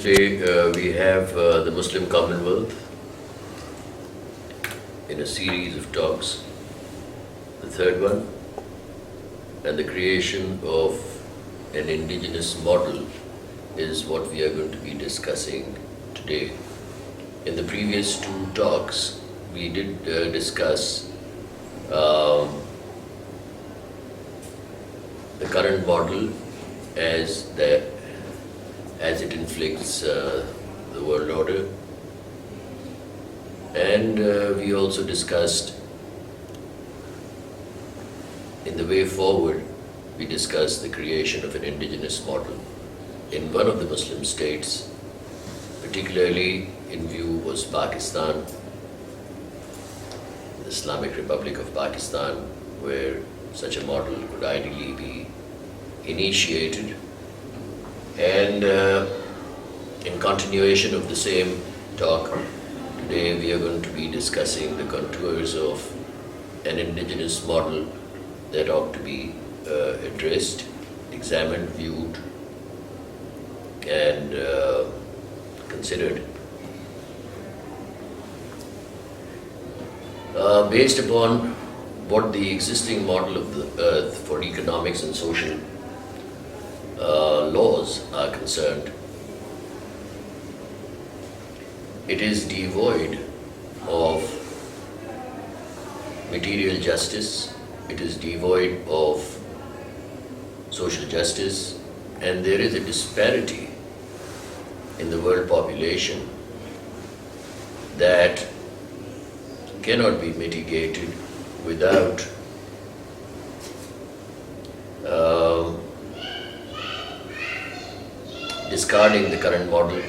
Today we have the Muslim Commonwealth in a series of talks, the third one, and the creation of an indigenous model is what we are going to be discussing today. In the previous two talks, we did discuss the current model as it inflicts the world order, and we also discussed in the way forward, we discussed the creation of an indigenous model in one of the Muslim states, particularly in view was Pakistan, the Islamic Republic of Pakistan, where such a model could ideally be initiated. And in continuation of the same talk, today we are going to be discussing the contours of an indigenous model that ought to be addressed, examined, viewed, and considered. Based upon what the existing model of the earth for economics and social laws are concerned, it is devoid of material justice, it is devoid of social justice, and there is a disparity in the world population that cannot be mitigated without discarding the current model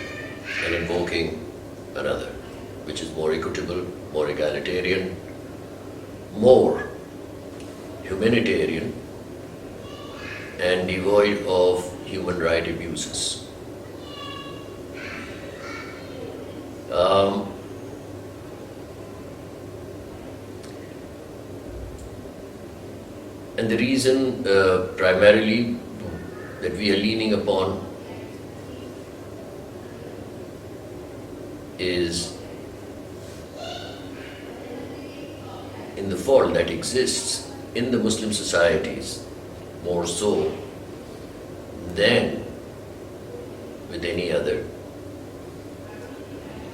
and invoking another, which is more equitable, more egalitarian, more humanitarian, and devoid of human right abuses. And the reason primarily that we are leaning upon is in the fault that exists in the Muslim societies more so than with any other.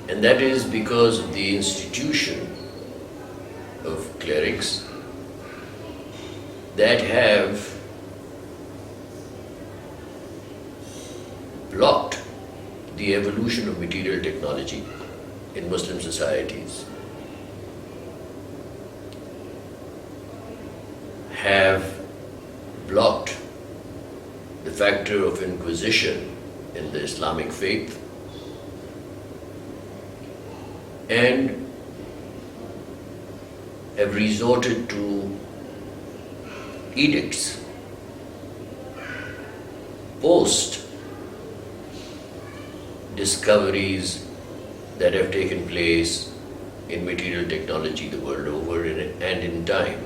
And that is because of the institution of clerics that have blocked the evolution of material technology in Muslim societies, have blocked the factor of inquisition in the Islamic faith, and have resorted to edicts post discoveries that have taken place in material technology the world over and in time.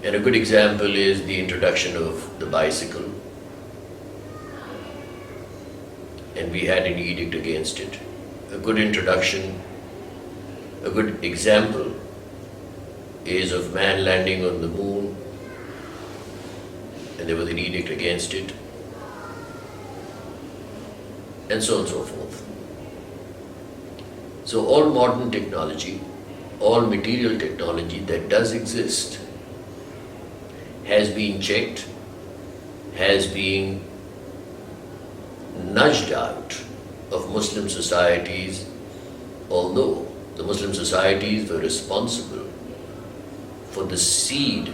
And a good example is the introduction of the bicycle, and we had an edict against it. A good introduction, a good example is of man landing on the moon, and there was an edict against it, and so on and so forth. So all modern technology, all material technology that does exist has been checked, has been nudged out of Muslim societies, although the Muslim societies were responsible for the seed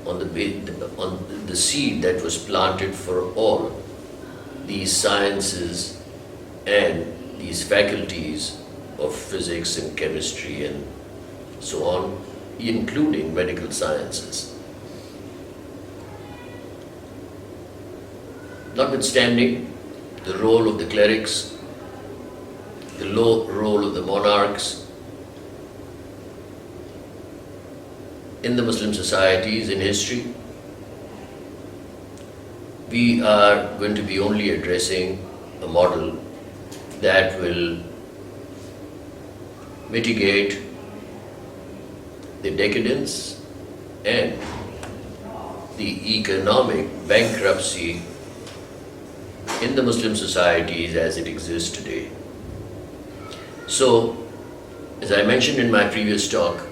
on the seed that was planted for all these sciences and these faculties of physics and chemistry and so on, including medical sciences. Notwithstanding the role of the clerics, the low role of the monarchs in the Muslim societies in history, we are going to be only addressing a model that will mitigate the decadence and the economic bankruptcy in the Muslim societies as it exists today. So, as I mentioned in my previous talk,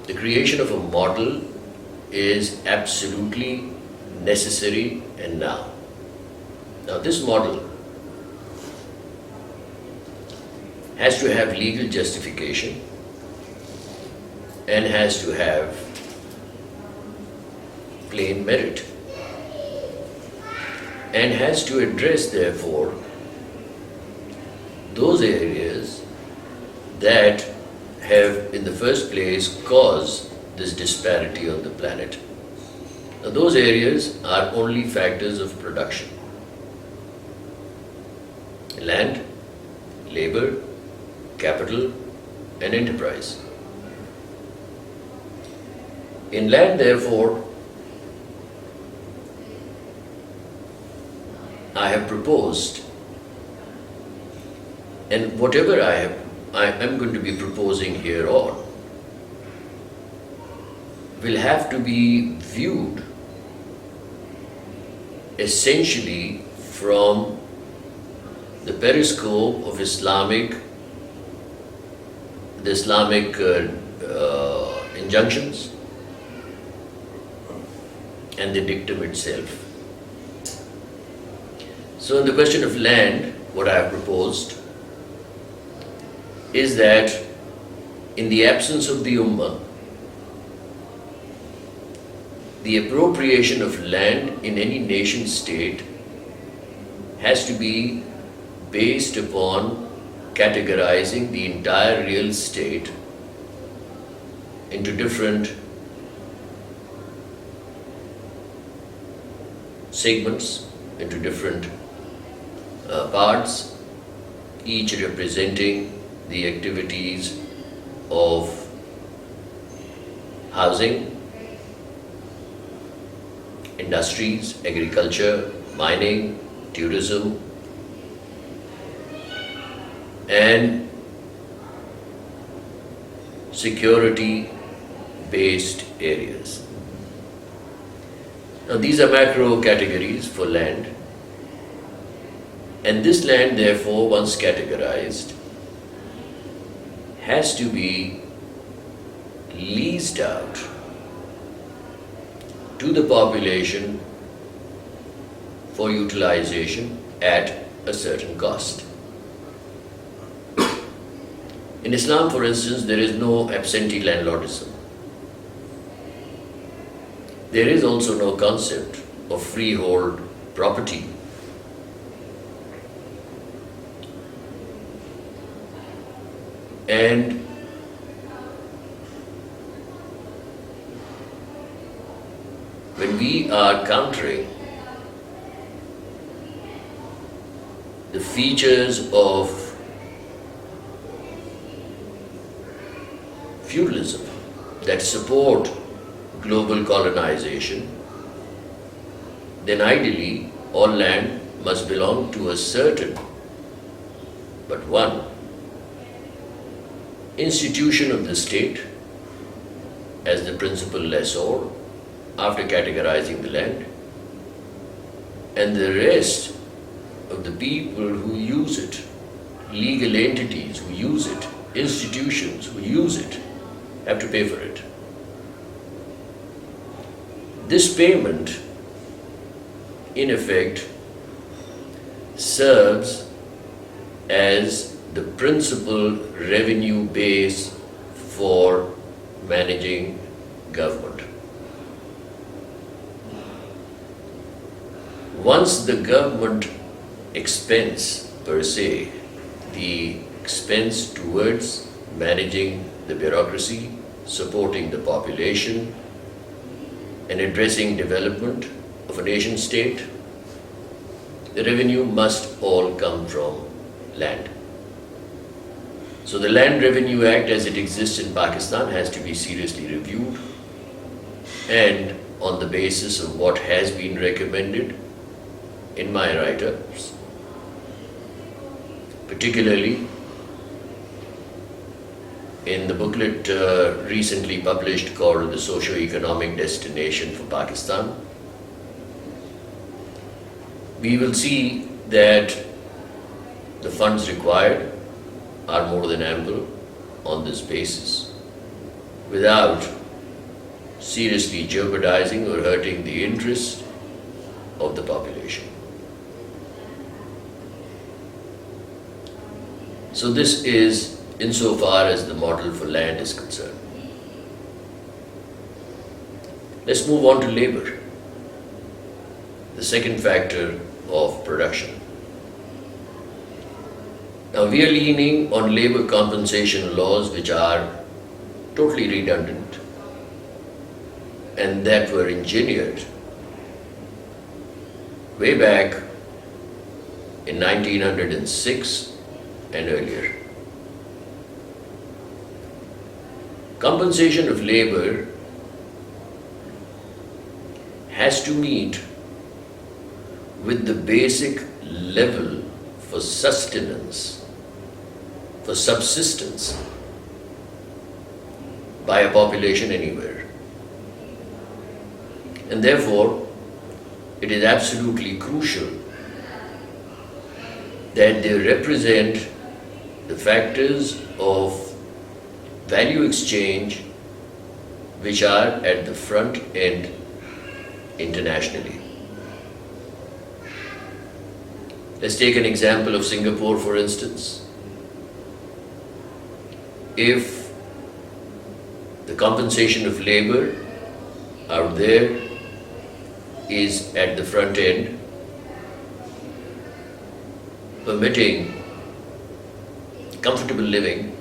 the creation of a model is absolutely necessary and now. Now, this model has to have legal justification and has to have plain merit and has to address, therefore, those areas that have in the first place caused this disparity on the planet. Now, those areas are only factors of production: land, labor, capital, and enterprise. In land, therefore, I have proposed, and whatever I am going to be proposing here on will have to be viewed essentially from the periscope of the Islamic injunctions and the dictum itself. So in the question of land, what I have proposed is that in the absence of the Ummah, the appropriation of land in any nation state has to be based upon categorizing the entire real estate into different segments, into different parts, each representing the activities of housing, industries, agriculture, mining, tourism, and security-based areas. Now, these are macro categories for land, and this land, therefore, once categorized, has to be leased out to the population for utilization at a certain cost. In Islam, for instance, there is no absentee landlordism. There is also no concept of freehold property. And when we are countering the features of feudalism that support global colonization, then ideally all land must belong to a certain but one institution of the state as the principal lessor after categorizing the land, and the rest of the people who use it, legal entities who use it, institutions who use it, have to pay for it. This payment, in effect, serves as the principal revenue base for managing government. Once the government expense per se, the expense towards managing the bureaucracy, supporting the population, and addressing development of a nation state, the revenue must all come from land. So the Land Revenue Act as it exists in Pakistan has to be seriously reviewed, and on the basis of what has been recommended in my write-ups, particularly in the booklet recently published called The Socio-Economic Destination for Pakistan. We will see that the funds required are more than ample on this basis, without seriously jeopardizing or hurting the interest of the population. So this is insofar as the model for land is concerned. Let's move on to labor, the second factor of production. Now we are leaning on labor compensation laws which are totally redundant and that were engineered way back in 1906 and earlier. Compensation of labor has to meet with the basic level for sustenance, for subsistence by a population anywhere. And therefore, it is absolutely crucial that they represent the factors of value exchange which are at the front end internationally. Let's take an example of Singapore, for instance. If the compensation of labor out there is at the front end, permitting comfortable living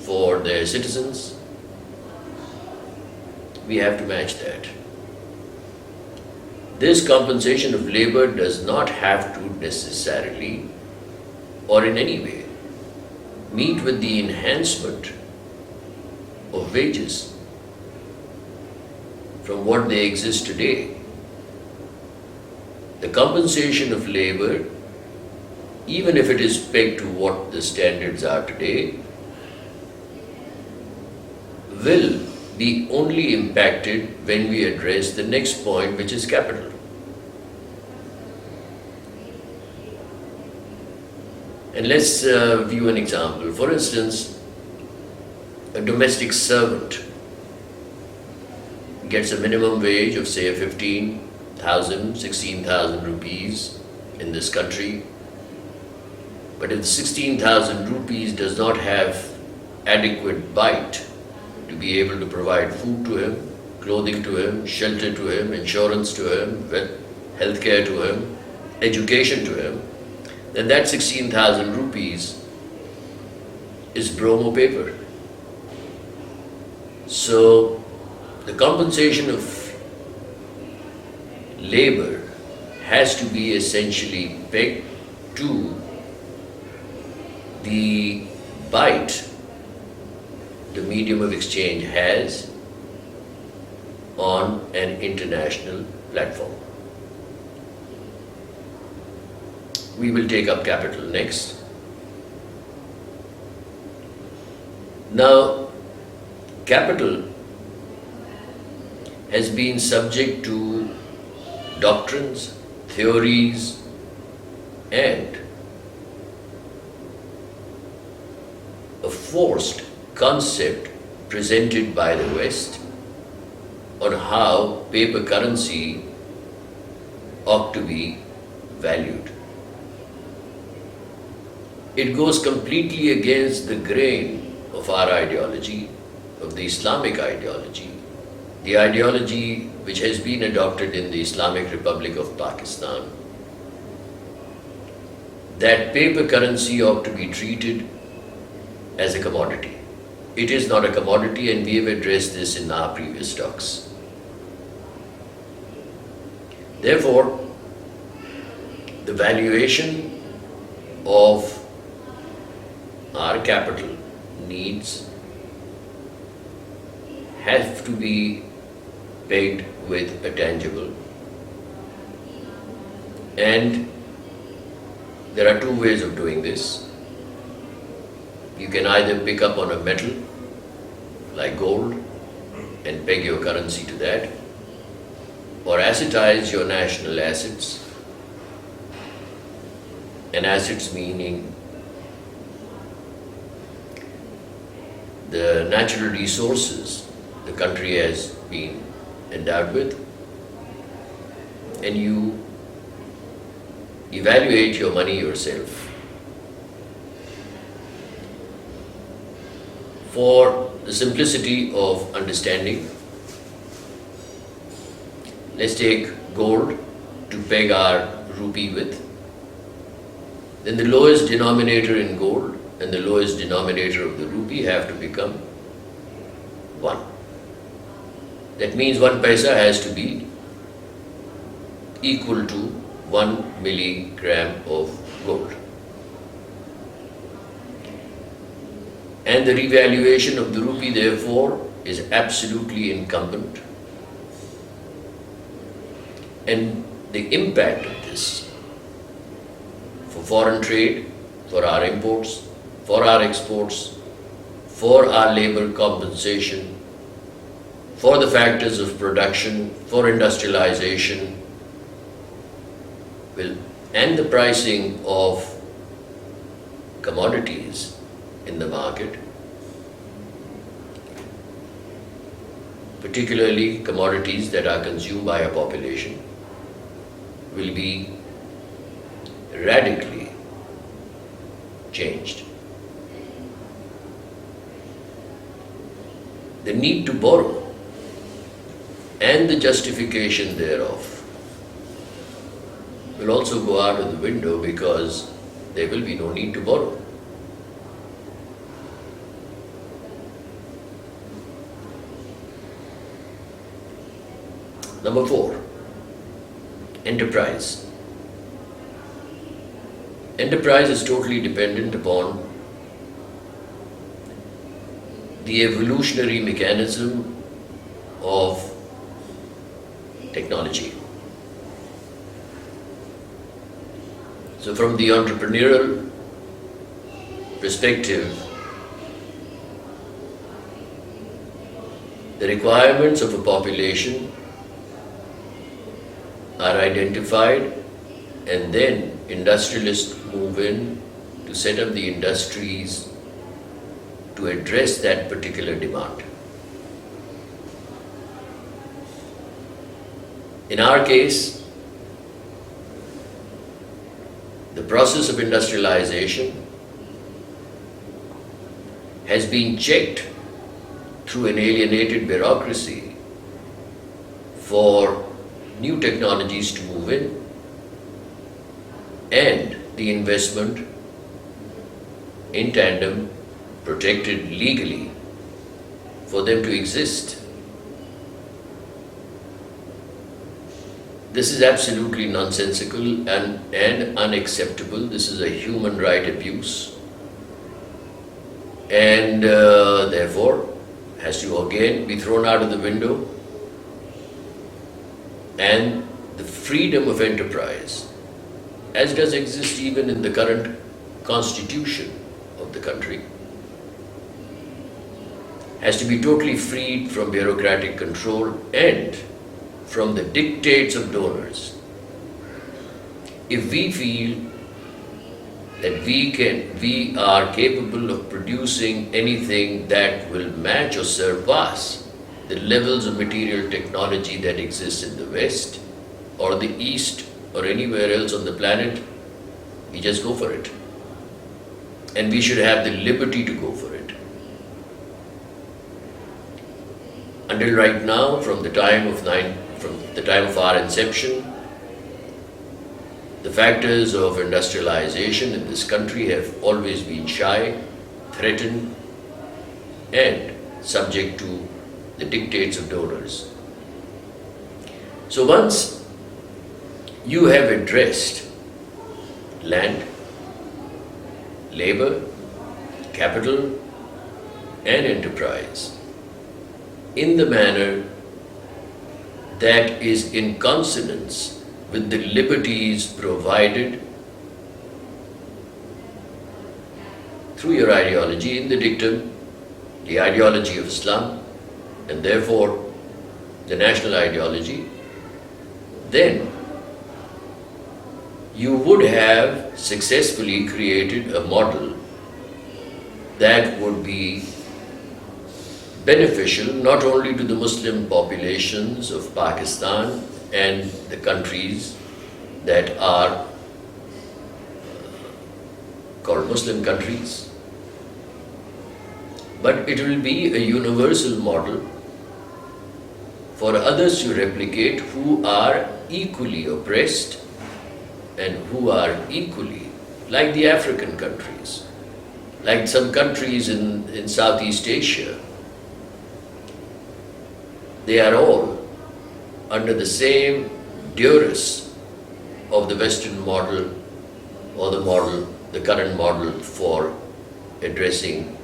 for their citizens, we have to match that. This compensation of labor does not have to necessarily or in any way meet with the enhancement of wages from what they exist today. The compensation of labor, even if it is pegged to what the standards are today, will be only impacted when we address the next point, which is capital. And let's view an example. For instance, a domestic servant gets a minimum wage of say 15,000, 16,000 rupees in this country. But if the 16,000 rupees does not have adequate bite to be able to provide food to him, clothing to him, shelter to him, insurance to him, healthcare to him, education to him, then that 16,000 rupees is bromo paper. So the compensation of labor has to be essentially pegged to the bite the medium of exchange has on an international platform. We will take up capital next. Now, capital has been subject to doctrines, theories, and a forced concept presented by the West on how paper currency ought to be valued. It goes completely against the grain of our ideology, of the Islamic ideology, the ideology which has been adopted in the Islamic Republic of Pakistan, that paper currency ought to be treated as a commodity. It is not a commodity, and we have addressed this in our previous talks. Therefore, the valuation of our capital needs have to be pegged with a tangible. And there are two ways of doing this. You can either pick up on a metal like gold and peg your currency to that, or assetize your national assets, and assets meaning the natural resources the country has been endowed with, and you evaluate your money yourself. For the simplicity of understanding, let's take gold to peg our rupee with. Then the lowest denominator in gold and the lowest denominator of the rupee have to become 1. That means 1 paisa has to be equal to 1 milligram of gold. And the revaluation of the rupee, therefore, is absolutely incumbent. And the impact of this for foreign trade, for our imports, for our exports, for our labor compensation, for the factors of production, for industrialization, and the pricing of commodities in the market, particularly commodities that are consumed by a population, will be radically changed. The need to borrow and the justification thereof will also go out of the window, because there will be no need to borrow. Number 4, enterprise. Enterprise is totally dependent upon the evolutionary mechanism of technology. So from the entrepreneurial perspective, the requirements of a population are identified, and then industrialists move in to set up the industries to address that particular demand. In our case, the process of industrialization has been checked through an alienated bureaucracy for new technologies to move in, and the investment in tandem, protected legally, for them to exist. This is absolutely nonsensical and unacceptable. This is a human right abuse, and therefore has to again be thrown out of the window. And the freedom of enterprise, as does exist even in the current constitution of the country, has to be totally freed from bureaucratic control and from the dictates of donors. If we feel that we are capable of producing anything that will match or surpass the levels of material technology that exists in the West or the East or anywhere else on the planet, we just go for it. And we should have the liberty to go for it. Until right now, from the time of our inception, the factors of industrialization in this country have always been shy, threatened, and subject to the dictates of donors. So once you have addressed land, labor, capital, and enterprise in the manner that is in consonance with the liberties provided through your ideology in the dictum, the ideology of Islam, and therefore the national ideology, then you would have successfully created a model that would be beneficial not only to the Muslim populations of Pakistan and the countries that are called Muslim countries, but it will be a universal model for others to replicate who are equally oppressed and who are equally, like the African countries, like some countries in Southeast Asia. They are all under the same duress of the Western model, or the current model for addressing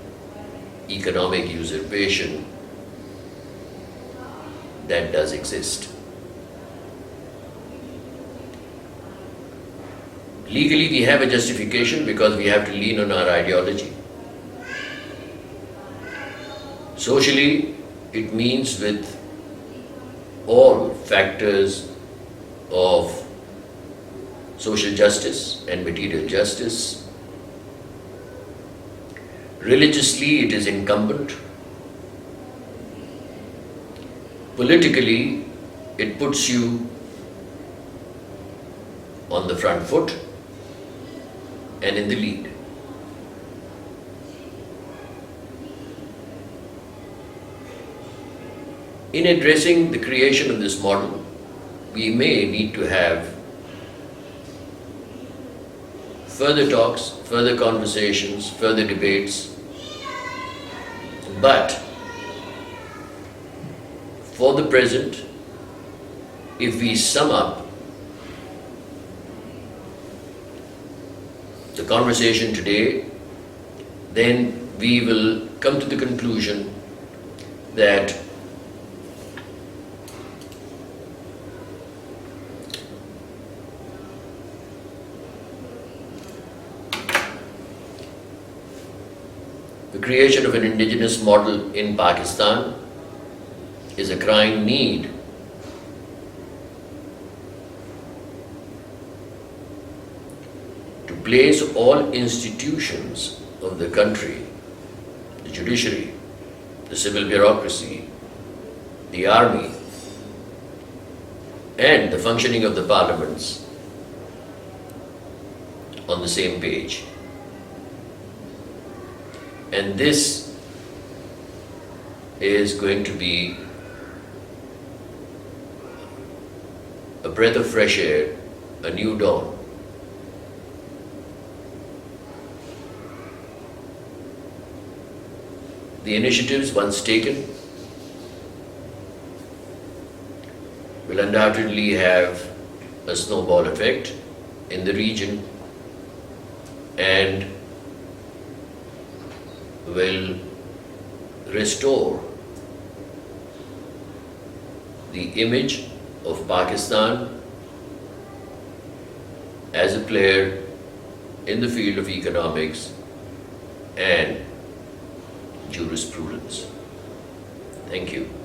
economic usurpation that does exist. Legally, we have a justification because we have to lean on our ideology. Socially, it means with all factors of social justice and material justice. Religiously, it is incumbent. Politically, it puts you on the front foot and in the lead. In addressing the creation of this model, we may need to have further talks, further conversations, further debates, but for the present, if we sum up the conversation today, then we will come to the conclusion that the creation of an indigenous model in Pakistan is a crying need to place all institutions of the country, the judiciary, the civil bureaucracy, the army, and the functioning of the parliaments on the same page. And this is going to be a breath of fresh air, a new dawn. The initiatives once taken will undoubtedly have a snowball effect in the region and will restore the image of Pakistan as a player in the field of economics and jurisprudence. Thank you.